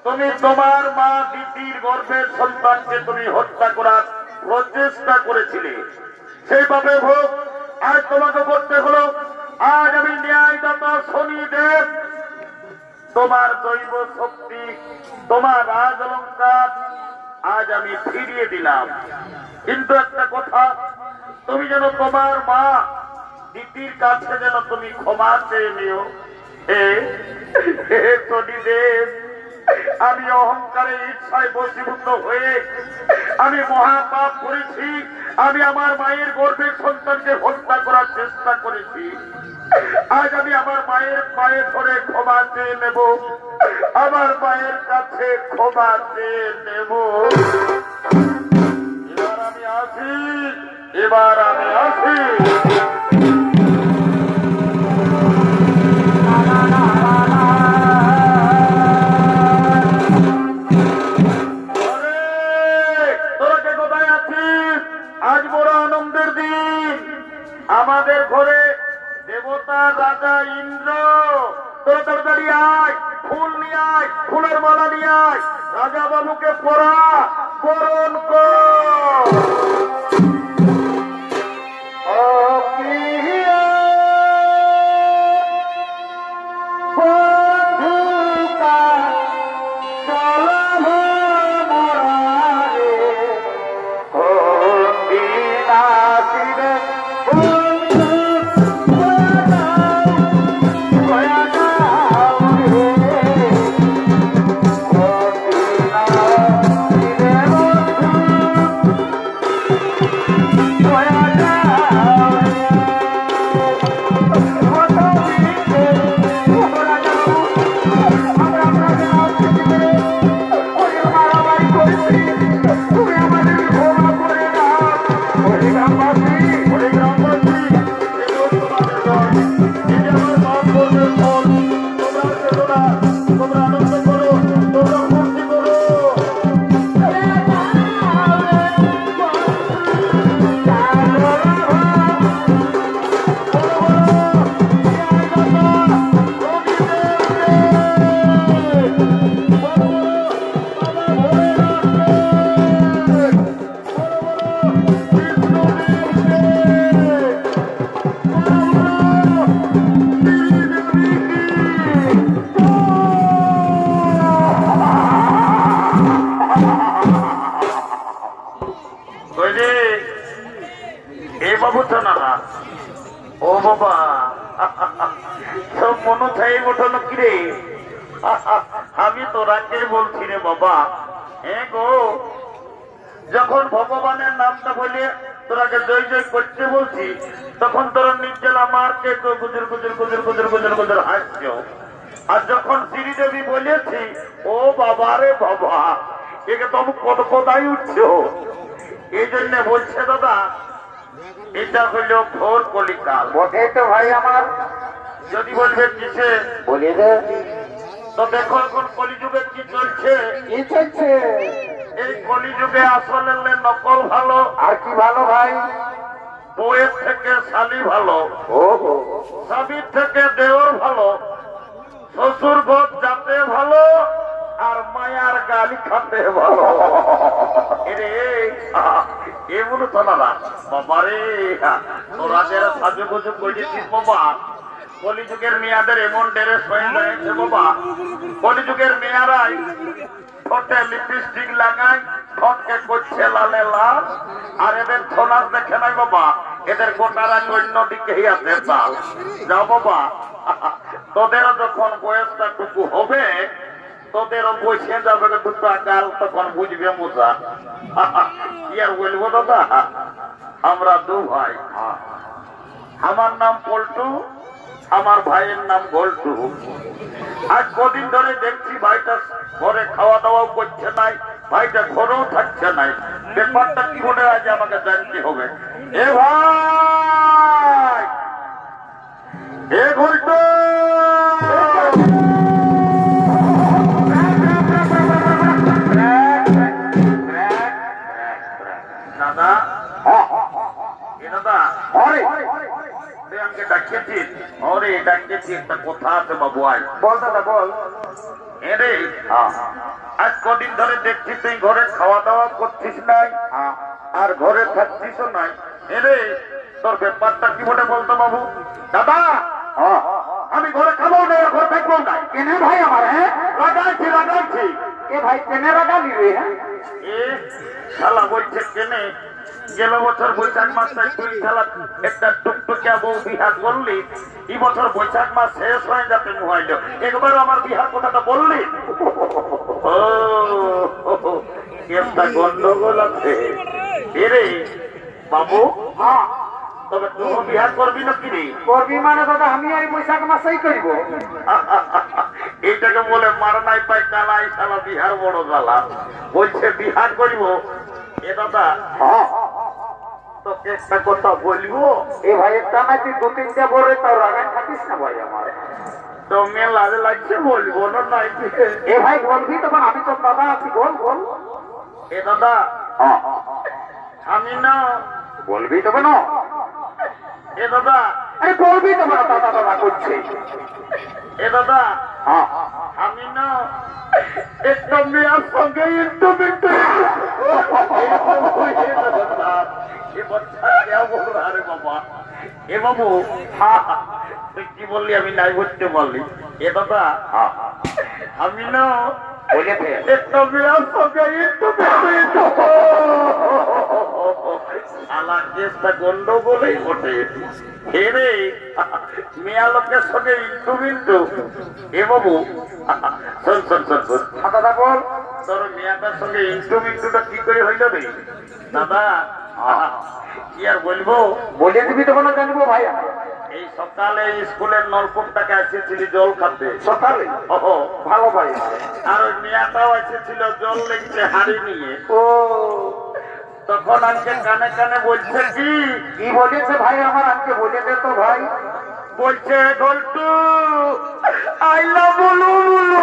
তুমি তোমার মা দিতির গর্ভের সন্তানকে তুমি হত্যা করার প্রচেষ্টা করেছিলে। সেই পাপে ভোগ আজ তোমাকে করতে হলো। আজ আমি ন্যায়দাতা শনিদেব তোমার দৈব শক্তি, তোমার রাজ অলঙ্কার আজ আমি ফিরিয়ে দিলাম। কিন্তু একটা কথা, তুমি যেন তোমার মা দিতির কাছে যেন তুমি ক্ষমা চেয়ে নিও। হে শনিদেব, আমি অহংকারে ইচ্ছায় বশীভূত হয়ে আমি মহাপাপ করেছি। আমি আমার মায়ের গর্ভের সন্তানকে হত্যা করার চেষ্টা করেছি। আজ আমি আমার মায়ের পায়ে ধরে ক্ষমা চেয়ে নেব, আমার মায়ের কাছে ক্ষমা চেয়ে নেব। এবার আমি আসি, এবার আমি আসি। আজ বড় আনন্দের দিন। আমাদের ঘরে দেবতা রাজা ইন্দ্র। তোরা তাড়াতাড়ি আয়, ফুল নিয়ে আয়, ফুলের মালা নিয়ে আয়, রাজা বাবুকে পড়া বরণ কর। ও বাবা, সব মনে চাই ওঠলো কিরে? আমি তোরাকে বলছি রে বাবা। হ্যাঁ গো, যখন ভগবানের নামটা বলে তোরাকে জয় জয় করতে বলছি, তখন তোরা নির্জলা মারকে গুজর গুজর গুজর গুজর গুজর গুজর হাসছ। আর যখন শ্রীদেবী বলেছি, ও বাবা রে বাবা, একে তো কত কথাই উঠছ। এই জন্য বলছে দাদা, এটা হইল ঘোর কলিকাল। বটে তো ভাই আমার। যদি বলবে কিসে বলে দে তো দেখো এখন কলিযুগে কি চলছে। কি চলছে? এই কলিযুগে আসলে নকল ভালো। আর কি ভালো ভাই? বউয়ের থেকে শালি ভালো, ও স্বামীর থেকে দেওর ভালো, শ্বশুর ঘর যাতে ভালো, আর মায়ার গালি খাতে ভালো। এরে এমন তো না বাবা রে, তোরা যারা সাজু গুজু করেছিস বাবা, কলিযুগের মেয়াদের এমন ড্রেস হয়ে যাচ্ছে বাবা, কলিযুগের মেয়ারাই ঠোঁটে লিপস্টিক লাগায়, ঠোঁটকে করছে লালে লাল, আর এদের থোনাস দেখে নাই বাবা, এদের গোটারা অন্যদিকেই আছে তাল। যাও বাবা, তোদেরও যখন বয়সটা টুকু হবে, তোদেরও বসে যাবে দুটো গাল, তখন বুঝবে মজা। কি আর বলবো দাদা, আমরা দু ভাই, আমার নাম পল্টু, আমার ভাইয়ের নাম গোল্টু। আজ কদিন ধরে দেখছি ভাইটা ঘরে খাওয়া দাওয়াও করছে নাই, ভাইটা ঘরেও থাকছে নাই, ব্যাপারটা কি মনে হয় যে আমাকে জানতে হবে। এ ভাই, এ গোল্টু, দাদা, এ দাদা, তুই আমাকে ডাকিয়েছিস? ওরে ডাকিয়েছি, একটা কথা আছে বাবু। আয় বল দাদা বল। এরে, আজ কদিন ধরে দেখছি তুই ঘরে খাওয়া দাওয়া করছিস নাই, আর ঘরে থাকছিস নাই। এরে, তোর ব্যাপারটা কি বলে বলতো বাবু? দাদা, আমি ঘরে খাবো না, ঘরে থাকবো না। কেনে ভাই আমার? হ্যাঁ লাগাইছি। এ ভাই কেনে রাগালি রে? এ শালা বলছে কেনে, গেল বছর বৈশাখ মাসটায় তুই শালা একটা টুকটুকিয়া বউ বিহার করলি, এই বছর বৈশাখ মাস শেষ হয়ে যাতে মুহাইল, একবার আমার বিহার কথাটা বললি। ও একটা গন্ডগোল আছে। এরে বাবু, তবে তুই বিহার করবি না কি রে? করবি মানে দাদা আমি এই বৈশাখ মাসেই করব। এইটাকে বলে মার নাই পাই কালাই, শালা বিহার বড় জ্বালা। বলছে বিহার করিব। এ দাদা, তোকে একটা কথা বলবো। এ ভাই একটা না তুই দু তিনটা বলে তাও রাগান থাকিস না ভাই আমার। তো মেলা লাগছে, বলবো না নাই? এ ভাই বলবি তখন, আমি তো দাদা আছি, বল বল। এ দাদা, আমি না বলবি তবে না। এ দাদা, আরে বলবি তবে না, দাদা দাদা করছে। এ দাদা, আমি না একটা মেয়ের সঙ্গে ইন্টারভিউ। বাবা, এ বাবু, তুই কি বললি আমি নাই বুঝতে পারলি? এ দাদা, আমি না একটা মেয়ের সঙ্গে ইন্টারভিউ। আলা কেসটা গন্ডগোলেই বটে। হেরে, মেয়া লোকের সঙ্গে ইন্টু। এ বাবু, শোন শোন শোন শোন, দাদা বল। তোর মেয়াটার সঙ্গে ইন্টুটা কি করে হইল রে দাদা? কি আর বলবো, বলে দিবি তখন জানবো ভাই। এই সকালে স্কুলের নলকূপটাকে এসেছিলি জল খাতে। সকালে? ওহো, ভালো ভাই। আর ওই মেয়াটাও এসেছিল জল লেগেছে হাড়ি নিয়ে। ও, তখন আজকে কানে কানে বলছে কি বলেছে ভাই আমার? আজকে বলে দে তো ভাই। বলছে গোল্টু আইলা বলু বলু।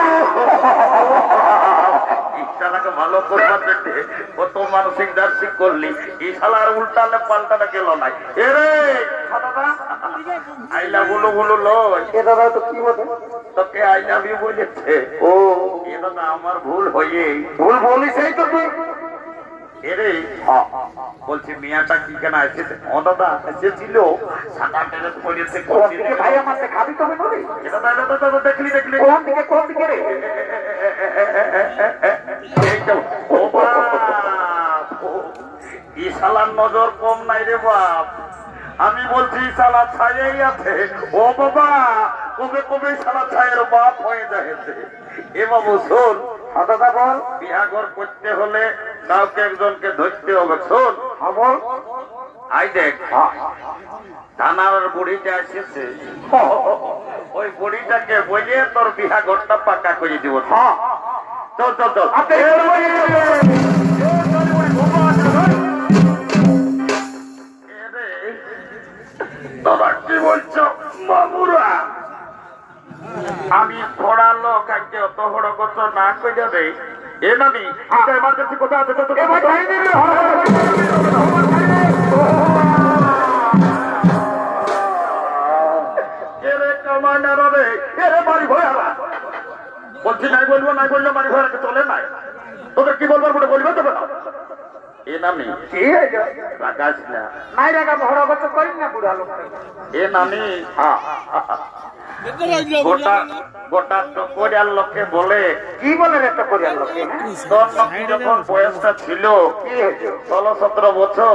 ইশালাকে ভালো করবার জন্য কত মানসিক দার্শিক করলি, এই শালার উল্টালে পাল্টাটা গেল নাই। এরে দাদা আইলা বলু বলু লয়, এ দাদা তো কি বলে? তোকে আই লাভ ইউ বলেছে। ও, এ দাদা আমার ভুল হয়ে ভুল বলিস এই তো তুই। এরে বলছি মেয়াটা কি কেন এসেছে? ও দাদা এসেছিল, সাদা ড্রেস পরেছে। কোন দিকে ভাই আমার? খাবি তবে নরে? এটা দাদা দেখলি দেখলি কোন দিকে কোন দিকে রে? ও বাপ, ই শালার নজর কম নাই রে বাপ। আমি বলছি শালা ছায়েই আছে। ও বাবা, কবে কবে শালা ছায়ের বাপ হয়ে যাচ্ছে। এ বাবু শোন, দাদা বল। বিহাঘর করতে হলে কাউকে একজনকে ধরতে হবে। শোন, বল। আই দেখ, থানার বুড়িটা এসেছে, ওই বুড়িটাকে বলে তোর বিহাঘরটা পাকা করে দিব। চল চল চল। তোরা কি বলছো বাবুরা? আমি পড়া লোক, আজকে অত বড় কথা না কই যাবে। এ নানি, এমার্জেন্সি কোথায় আছে? বলছি নাই বলবো, নাই বললে বাড়ি ঘর চলে নাই। তোদের কি বলবার বলে বলবে তবে না। এ নানি, রাগাস না। নাই রাগা, বড় কথা করি না বুড়া লোক। এ নানি, গোটা গোটা টকরিয়ার লোকে বলে কি বলে রে টকরিয়ার লোকে? তোর নাকি যখন বয়সটা ছিল কি হয়েছে? 16-17 বছর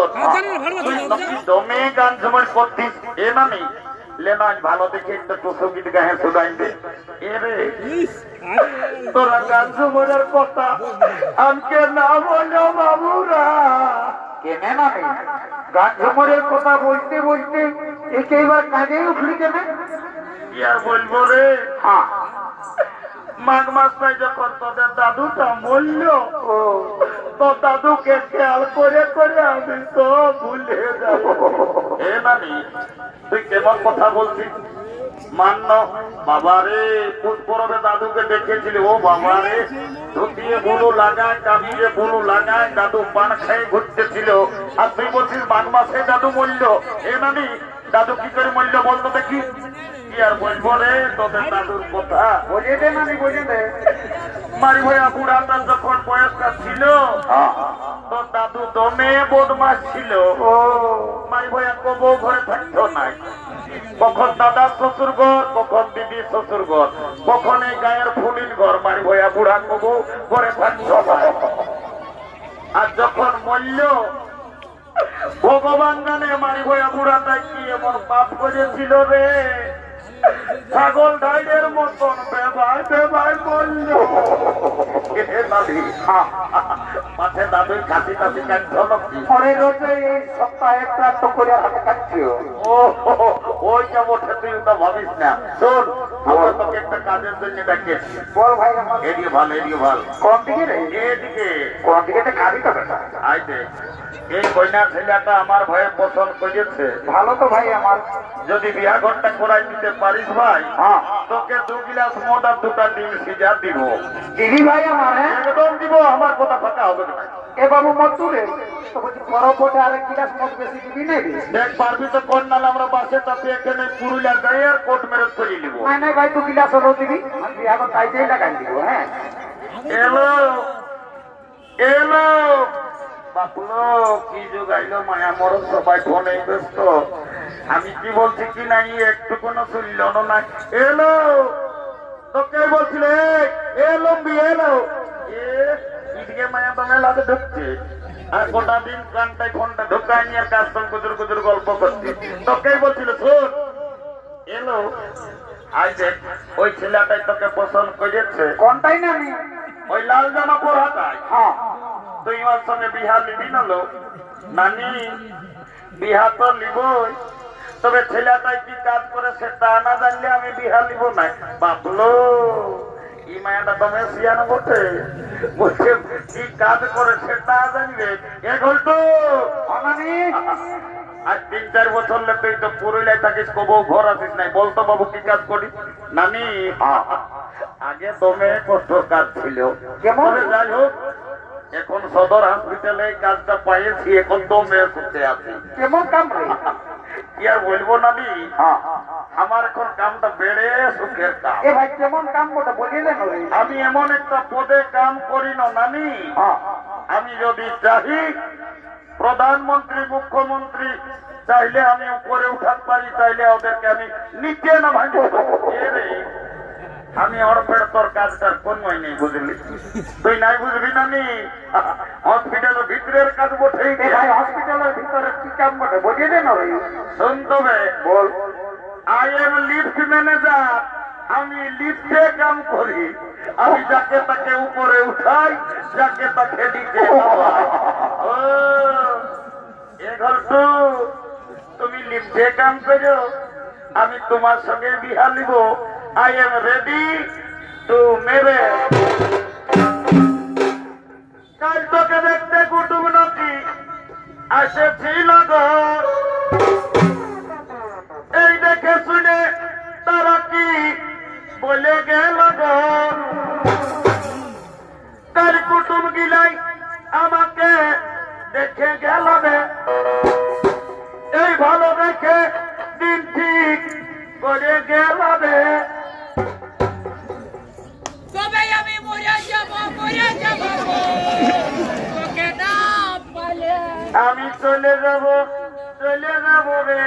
তুই নাকি দমে গান ঝুমর করতিস। এ নানি লেনা ভালো দেখে একটা টুসুগীত গায়ে শোনাই দে। এ রে তোরা গান ঝুমরের কথা আমাকে না বলো বাবুরা। কেনে না রে? গান ঝুমরের কথা বলতে বলতে একে এবার কাজে উঠলি কেনে? কি আর বলবো রে, হ্যাঁ মাঘ মাসটাই যখন তোদের দাদুটা মরল, ও তো দাদুকে খেয়াল করে করে আমি তো ভুলে যাব। এ নানি তুই কেমন কথা বলছিস? মান্য বাবারে পুষ্পরবে দাদুকে দেখেছিলি, ও বাবারে ধুতিয়ে বুলু লাগায় কামিয়ে বুলু লাগায় দাদু পান খেয়ে ঘুরতেছিল, আর তুই বলছিস মাঘ মাসে দাদু মরল। এ নানি দাদু কি করে মরল বলতো দেখি? কি আর বলবো রে তোদের দাদুর কথা। বলে দে নানি, বলে দে। মারি ভাইয়া বুড়াটা যখন বয়সটা ছিল তো দাদু দমে বদমাস ছিল। ও মারি ভাইয়া কবু ঘরে থাকতো নাই, কখন দাদার শ্বশুর ঘর, কখন দিদির শ্বশুর ঘর, কখন এই গায়ের ফুলির ঘর। মারি ভাইয়া বুড়া কবু ঘরে থাকতো নাই। আর যখন মরল ভগবান জানে মারি ভাইয়া বুড়াটা কি এমন পাপ করেছিল রে, ছাগল ঢাইয়ের মতন বেবাই বেবাই বলল। মাঠে দাদুই খাসি খাসি কাটছিল কি? পরে রোজে এই সপ্তাহে একটা টকরিয়ার হাতে কাটছিও। ও ওই যে ওঠে তুই ওটা ভাবিস না। শোন আমরা তোকে একটা কাজের জন্য ডাকিয়েছি। বল ভাই আমার এদিকে ভাল, এদিকে ভাল, কোন দিকে রে? এদিকে কোন দিকে তো খাবি তো বেটা? আইতে এই কন্যা ছেলেটা আমার ভয়ে পছন্দ করেছে। ভালো তো ভাই আমার। যদি বিয়া ঘরটা করাই দিতে পারিস ভাই, হ্যাঁ তোকে 2 গিলাস মদ আর 2টা ডিম সিজা দিব। দিদি ভাই আমার। হ্যাঁ একদম দিব, আমার কথা ফাঁকা হবে না। এ বাবু মত তুলে তো বলছি বরফ ওঠে আরেক গিলাস মদ বেশি দিবি না রে? দেখ পারবি তো কোন নালে আমরা বাসে তাতে এখানে পুরুলিয়া যাই আর কোর্ট মেরেজ করে নিব। না না ভাই 2 গিলাস হলো দিবি, আমি এখন তাইতেই লাগাই দিব। হ্যাঁ এলো এলো বাপুলো কি যোগাইলো মায়া মরণ সবাই ফোনে ব্যস্ত। আমি কি বলছি কি নাই একটু কোনো শুনল না। এলো তো কে বলছিল? এলো এলো এদিকে মায়া দমে লাগে ঢুকছে আর গোটা দিন কানটায় ফোনটা ঢুকায় নিয়ে কাজ সঙ্গে গুজুর গুজুর গল্প করছে। তোকেই বলছিল শোন এলো আই দেখ ওই ছেলেটাই তোকে পছন্দ করেছে। কোনটাই না আমি? ওই লাল জামা পরাটাই। হ্যাঁ তুই ওর সঙ্গে বিহা নিবি না লো? নানি বিহা তো নিবই, তবে ছেলেটাই কি কাজ করে সেটা না জানলে আমি বিহা নিব না। বাবলো ই মায়াটা তুমি সিয়ানো বটে, বলছে কি কাজ করে সেটা জানবে। এখন তো অনানি আজ 3-4 বছর লে তুই তো পুরুলিয়ায় থাকিস, কবু ঘর আসিস নাই। বলতো বাবু কি কাজ করি? নানি আগে দমে কষ্ট কাজ ছিল, কেমন? যাই হোক এখন সদর হসপিটালে কাজটা পাইছি, এখন দমে করতে আছি। কেমন কাম রে? কি আর বলবো নানি, হ্যাঁ আমার এখন কামটা বেড়ে সুখের কাম। এ ভাই কেমন কাম ওটা বলিয়ে দেন রে? আমি এমন একটা পদে কাম করি না নানি, হ্যাঁ আমি যদি চাহি প্রধানমন্ত্রী মুখ্যমন্ত্রী চাইলে আমি উপরে উঠাতে পারি, চাইলে ওদেরকে আমি নিচে না ভাঙি। আমি অর্পের তোর কাজটার কোনই নেই বুঝলি, তুই নাই বুঝবি না নি। হসপিটালের ভিতরের কাজ বটেই। ভাই হসপিটালের ভিতরে কি কাম বটে বলিয়ে দেন রে? শুন তবে বল। আই এম লিফট ম্যানেজার, আমি লিফটে কাম করি। আমি যাকে তাকে উপরে উঠাই, যাকে তাকে নিচে নামাই। ও এঘর তুমি লিফটে কাম করো, আমি তোমার সঙ্গে বিহা নিব। I am ready to marriage. কাল তোকে দেখতে কুটুম নাকি আসেছিল গো, এই দেখে শুনে তারা কি বলে গেল গো। কাল কুটুম গিলাই আমাকে দেখে গেল রে, এই ভালো দেখে দিন ঠিক করে গেল রে। তবে আমি মরে যাব তোকে না পালে। আমি চলে যাব রে,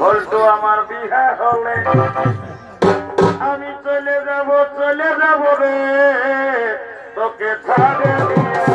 হয়তো আমার বিয়ে হলে আমি চলে যাব রে তোকে ছাড়ে দিয়ে